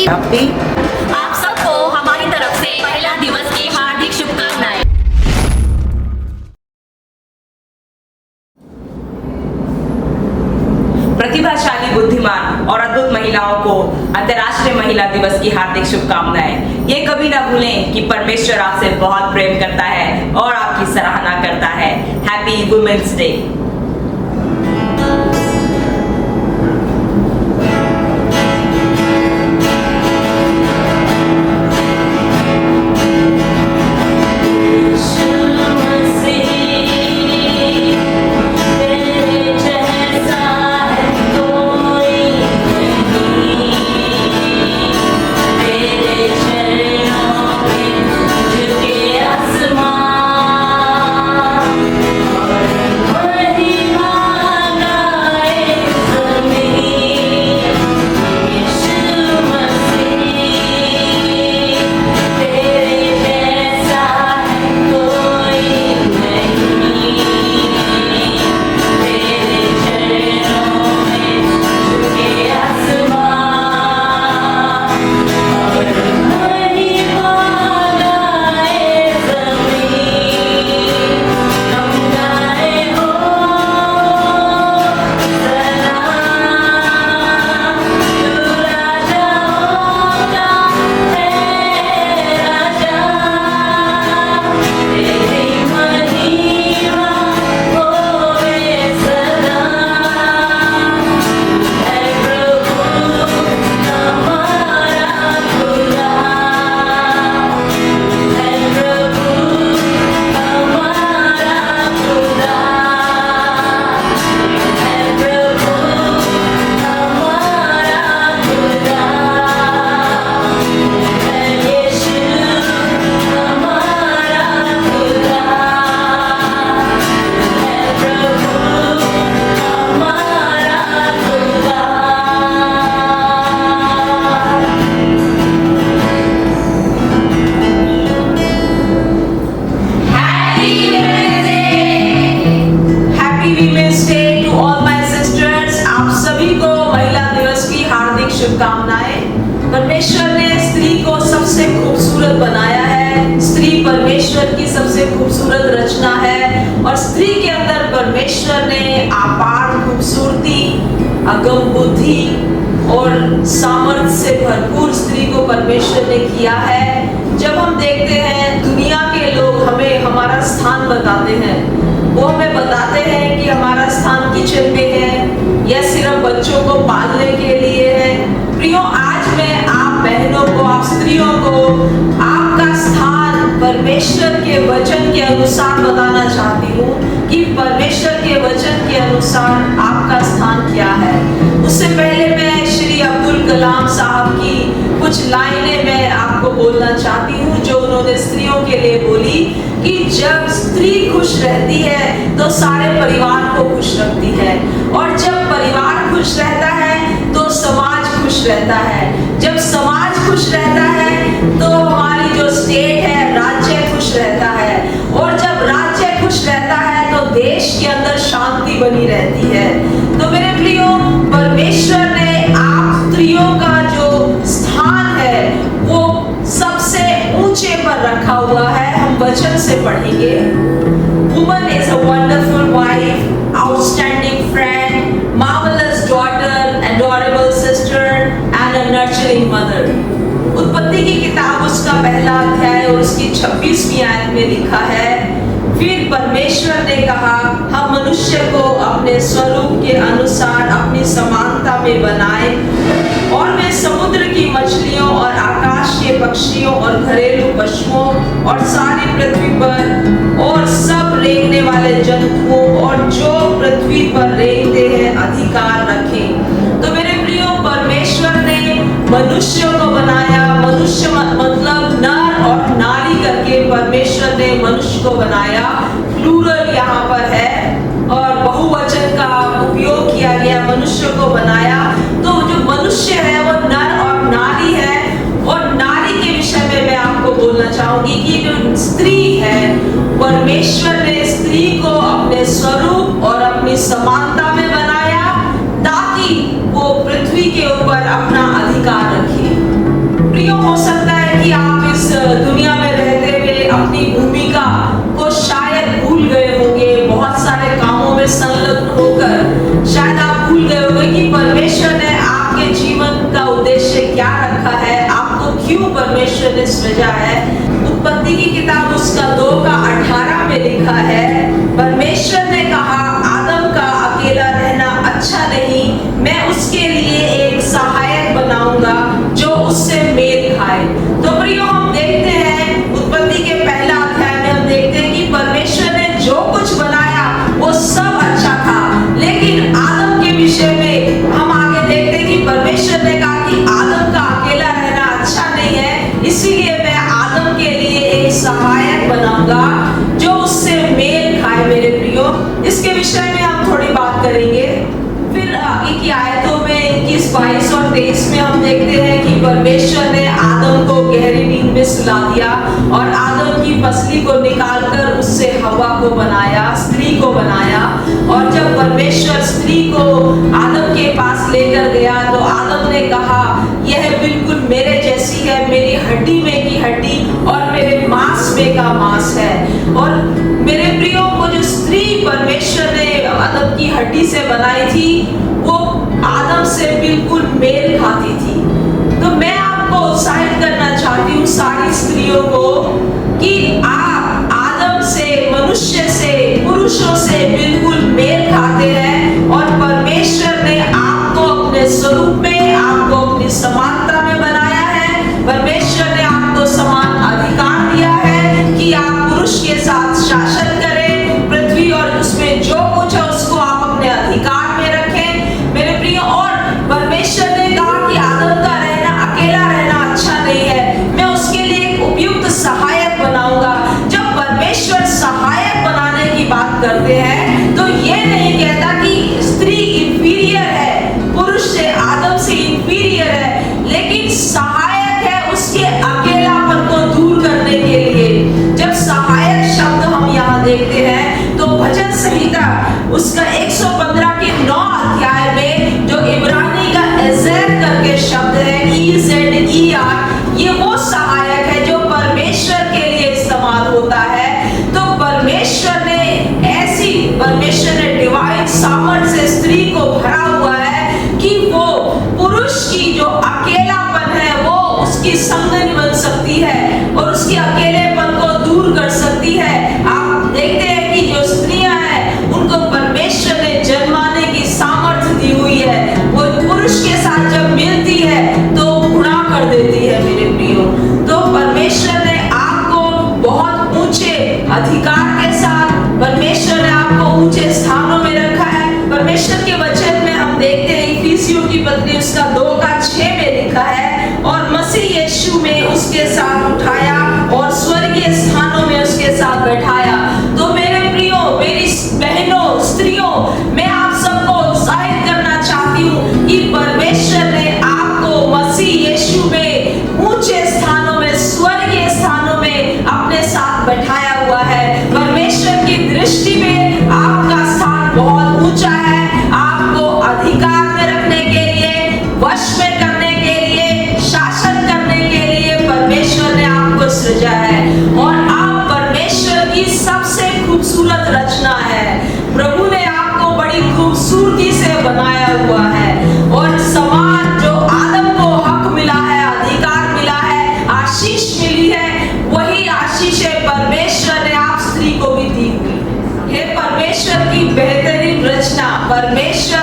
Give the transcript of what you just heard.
Happy आप सबको हमारी तरफ से महिला दिवस की हार्दिक शुभकामनाएं। प्रतिभाशाली, बुद्धिमान और अद्भुत महिलाओं को अंतर्राष्ट्रीय महिला दिवस की हार्दिक शुभकामनाएं। ये कभी ना भूलें कि परमेश्वर आपसे बहुत प्रेम करता है और आपकी सराहना करता है। Happy women's day. परमेश्वर ने स्त्री को सबसे खूबसूरत बनाया है। स्त्री परमेश्वर की सबसे खूबसूरत रचना है और स्त्री के अंदर परमेश्वर ने अपार खूबसूरती, अगम बुद्धि और सामर्थ्य से भरपूर स्त्री को परमेश्वर ने किया है। जब हम देखते हैं दुनिया के लोग हमें हमारा स्थान बताते हैं, वो हमें बताते हैं कि हमारा स्थान किचन में है या सिर्फ बच्चों को पालने के लिए है। प्रियो, आज मैं आप बहनों को, आप स्त्रियों को आपका स्थान परमेश्वर के वचन के अनुसार बताना चाहती हूँ कि परमेश्वर के वचन के अनुसार आपका स्थान क्या है। उससे पहले मैं श्री अब्दुल कलाम साहब की कुछ लाइनें मैं आपको बोलना चाहती हूँ जो उन्होंने स्त्रियों के लिए बोली कि जब स्त्री खुश रहती है तो सारे परिवार को खुश रखती है, और जब परिवार खुश रहता है तो समाज खुश रहता है। जब समाज खुश रहता है तो हमारी जो स्टेट है, राज्य खुश रहता है, और जब राज्य खुश रहता है तो देश के अंदर शांति बनी रहती है। तो मेरे प्रियो, परमेश्वर ने आप स्त्रियों का जो स्थान है वो सबसे ऊंचे पर रखा हुआ है। हम वचन से पढ़ेंगे। Woman is a wonderful wife, outstanding friend, marvelous daughter, adorable sister and a nurturing mother. उत्पत्ति की किताब उसका पहला अध्याय और उसकी 26वीं आयत में लिखा है, फिर परमेश्वर ने कहा, हम मनुष्य को अपने स्वरूप के अनुसार अपनी समानता में बनाए और वे समुद्र की मछलियों और आकाश के पक्षियों और घरेलू पशुओं और सारी पृथ्वी पर और सब रेंगने वाले जंतुओं और जो पृथ्वी पर रेंगते हैं अधिकार रखें। तो मेरे प्रियो, परमेश्वर ने मनुष्य को बनाया। मनुष्य मतलब नर और नारी करके परमेश्वर ने मनुष्य को बनाया। प्लूरल यहाँ पर है और बहुवचन का उपयोग किया गया, मनुष्य को बनाया। तो जो मनुष्य है वो नर और नारी है, और नारी के विषय में मैं आपको बोलना चाहूंगी कि जो स्त्री है, परमेश्वर ने स्त्री को अपने स्वरूप और अपनी समानता में बनाया ताकि वो पृथ्वी के ऊपर अपना अधिकार रखे। हो सकता है कि आप इस दुनिया में रहते हुए अपनी भूमिका को शायद भूल गए होंगे, बहुत सारे कामों में संलग्न होकर शायद आप भूल गए होंगे कि परमेश्वर ने आपके जीवन का उद्देश्य क्या रखा है, आपको क्यों परमेश्वर ने सृजा है। उत्पत्ति की किताब उसका 2:18 में लिखा है, परमेश्वर ने कहा आदम का अकेला रहना अच्छा नहीं, मैं उसके लिए एक सहायक बनाऊंगा जो उससे मेल खाए। तो प्रियो, हम देखते हैं उत्पत्ति के पहला अध्याय में हम देखते हैं कि परमेश्वर ने जो कुछ बनाया वो सब अच्छा था, लेकिन आदम के विषय में हम आगे देखते हैं कि परमेश्वर ने कहा कि आदम का अकेला रहना अच्छा नहीं है, इसीलिए मैं आदम के लिए एक सहायक बनाऊंगा जो उससे मेल खाए। मेरे प्रियो, इसके विषय में हम थोड़ी बात करेंगे। फिर आगे की आयतों में 21, 22 और 23 में हम देखते हैं कि परमेश्वर ने आदम को गहरी नींद में सुला दिया और आदम की पसली को निकालकर उससे हवा को बनाया, स्त्री को बनाया। और जब परमेश्वर स्त्री को आदम के पास लेकर गया तो आदम ने कहा यह बिल्कुल मेरे जैसी है, मेरी हड्डी में की हड्डी और मेरे मांस में का मांस है। और मेरे प्रियो, वो जो स्त्री परमेश्वर ने आदम की हड्डी से बनाई थी वो आदम से बिल्कुल मेल खाती थी। तो मैं आपको उत्साहित करना चाहती हूँ सारी स्त्रियों को कि आप आदम से, मनुष्य से, पुरुषों से बिल्कुल मेल खाते हैं और परमेश्वर ने आपको अपने स्वरूप में, आपको अपनी समानता में बनाया है। परमेश्वर ने आपको समान अधिकार दिया है कि आप पुरुष के साथ शासन करें पृथ्वी और उसमें जो कुछ है उसको आप अपने अधिकार में रखें। मेरे प्रिय, और परमेश्वर ने कहा कि आदम का रहना, अकेला रहना अच्छा नहीं है, मैं उसके लिए एक उपयुक्त सहायक बनाऊंगा। जब परमेश्वर सहायक बनाने की बात करते हैं तो ये नहीं कहता कि स्त्री इंफीरियर है, पुरुष से, आदम से इंफीरियर है, लेकिन सहायक है उसके अकेलापन को दूर करने के लिए। जब सहायक शब्द हम यहाँ देखते हैं तो भजन संहिता उसका 115 के 9 अध्याय में जो इब्रानी का एजेर करके शब्द है, EZER, ये वो सहायक है जो परमेश्वर के लिए इस्तेमाल होता है। तो परमेश्वर ने डिवाइन सामर्थ से स्त्री को भरा हुआ है कि वो पुरुष की जो अकेलापन है वो उसकी संगनी बन सकती है और उसके अकेलेपन को दूर कर सकती है। आप देखते हैं कि जो स्त्रियां हैं उनको परमेश्वर ने जन्माने की सामर्थ्य दी हुई है, वो पुरुष के साथ जब मिलती है तो गुणा कर देती है। मेरे प्रियो, तो परमेश्वर ने आपको बहुत ऊंचे अधिकार के साथ, परमेश्वर ने आपको ऊंचे स्थानों में रखा है। परमेश्वर के वचन में हम देखते हैं इफिसियों की पत्री उसका 2:6 में लिखा है, और मसीह यीशु में उसके साथ उठाया और स्वर्गीय स्थानों में उसके साथ बैठाया। तो मेरे प्रियो, मेरी बहनों, स्त्रियों, मैं आप सबको उत्साहित करना चाहती हूँ कि परमेश्वर ने आपको मसीह यीशु में ऊंचे स्थानों में, स्वर्गीय स्थानों में अपने साथ बैठाया हुआ है। परमेश्वर की दृष्टि में आपका स्थान बहुत ऊंचा है। आपको अधिकार में रखने के लिए, वश में करने के लिए, शासन करने के लिए परमेश्वर ने आपको सृजा है और आप परमेश्वर की सबसे खूबसूरत रचना है। प्रभु ने आपको बड़ी खूबसूरती से बनाया हुआ है और समान जो आदम को हक मिला है, अधिकार मिला है, आशीष मिली है, वही आशीष परमेश्वर ने आप स्त्री को भी दी हुई है। परमेश्वर की बेहतरीन रचना, परमेश्वर